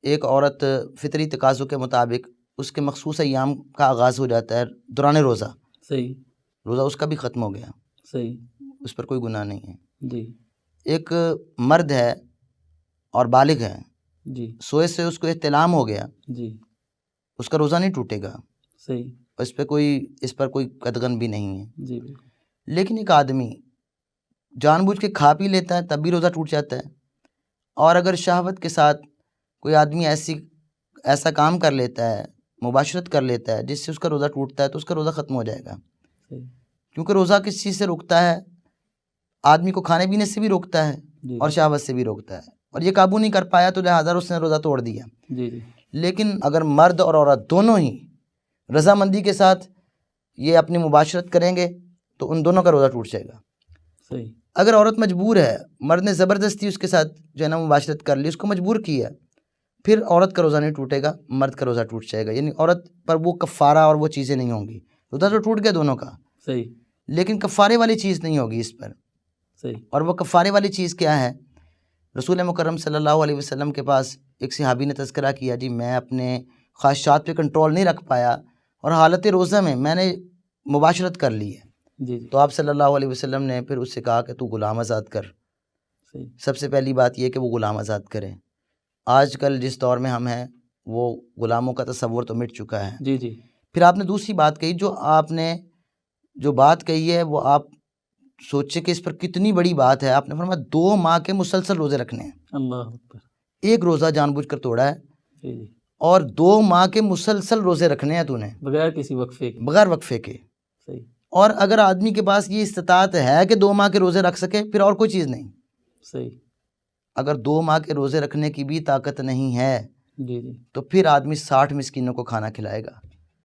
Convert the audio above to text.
ایک عورت فطری تقاضوں کے مطابق اس کے مخصوص ایام کا آغاز ہو جاتا ہے دوران روزہ، صحیح، روزہ اس کا بھی ختم ہو گیا، صحیح، اس پر کوئی گناہ نہیں ہے۔ جی ایک مرد ہے اور بالغ ہے، جی سوئے سے اس کو احتلام ہو گیا، جی اس کا روزہ نہیں ٹوٹے گا، صحیح، اس پر کوئی قدغن بھی نہیں ہے۔ جی بالکل، لیکن ایک آدمی جان بوجھ کے کھا پی لیتا ہے تب بھی روزہ ٹوٹ جاتا ہے، اور اگر شہوت کے ساتھ کوئی آدمی ایسا کام کر لیتا ہے، مباشرت کر لیتا ہے جس سے اس کا روزہ ٹوٹتا ہے تو اس کا روزہ ختم ہو جائے گا، صحیح، کیونکہ روزہ کس چیز سے روکتا ہے؟ آدمی کو کھانے پینے سے بھی روکتا ہے جی اور شہوت سے بھی روکتا ہے، اور یہ قابو نہیں کر پایا تو لہٰذا اس نے روزہ توڑ دیا۔ جی جی لیکن اگر مرد اور عورت دونوں ہی رضامندی کے ساتھ یہ اپنی مباشرت کریں گے تو ان دونوں کا روزہ ٹوٹ جائے گا۔ صحیح، اگر عورت مجبور ہے، مرد نے زبردستی اس کے ساتھ جو ہے نا مباشرت کر لی، اس کو مجبور کیا، پھر عورت کا روزہ نہیں ٹوٹے گا، مرد کا روزہ ٹوٹ جائے گا، یعنی عورت پر وہ کفارہ اور وہ چیزیں نہیں ہوں گی، روزہ تو ٹوٹ گیا دونوں کا، صحیح، لیکن کفارے والی چیز نہیں ہوگی اس پر۔ صحیح، اور وہ کفارے والی چیز کیا ہے؟ رسول مکرم صلی اللہ علیہ وسلم کے پاس ایک صحابی نے تذکرہ کیا، جی میں اپنے خواہشات پہ کنٹرول نہیں رکھ پایا اور حالت روزہ میں نے مباشرت کر لی ہے، جی جی تو آپ صلی اللہ علیہ وسلم نے پھر اس سے کہا کہ تو غلام آزاد کر۔ صحیح، سب سے پہلی بات یہ کہ وہ غلام آزاد کریں۔ آج کل جس دور میں ہم ہیں وہ غلاموں کا تصور تو مٹ چکا ہے۔ جی جی پھر آپ نے دوسری بات کہی، آپ نے جو بات کہی ہے وہ آپ سوچے کہ اس پر کتنی بڑی بات ہے۔ آپ نے فرمایا 2 ماہ کے مسلسل روزے رکھنے ہیں، اللہ اکبر، ایک روزہ جان بوجھ کر توڑا ہے جی جی، اور 2 ماہ کے مسلسل روزے رکھنے ہیں تو نے، بغیر کسی وقفے کے، بغیر وقفے کے۔ صحیح، اور اگر آدمی کے پاس یہ استطاعت ہے کہ 2 ماہ کے روزے رکھ سکے پھر اور کوئی چیز نہیں۔ صحیح، اگر 2 ماہ کے روزے رکھنے کی بھی طاقت نہیں ہے جی جی تو پھر آدمی 60 مسکینوں کو کھانا کھلائے گا۔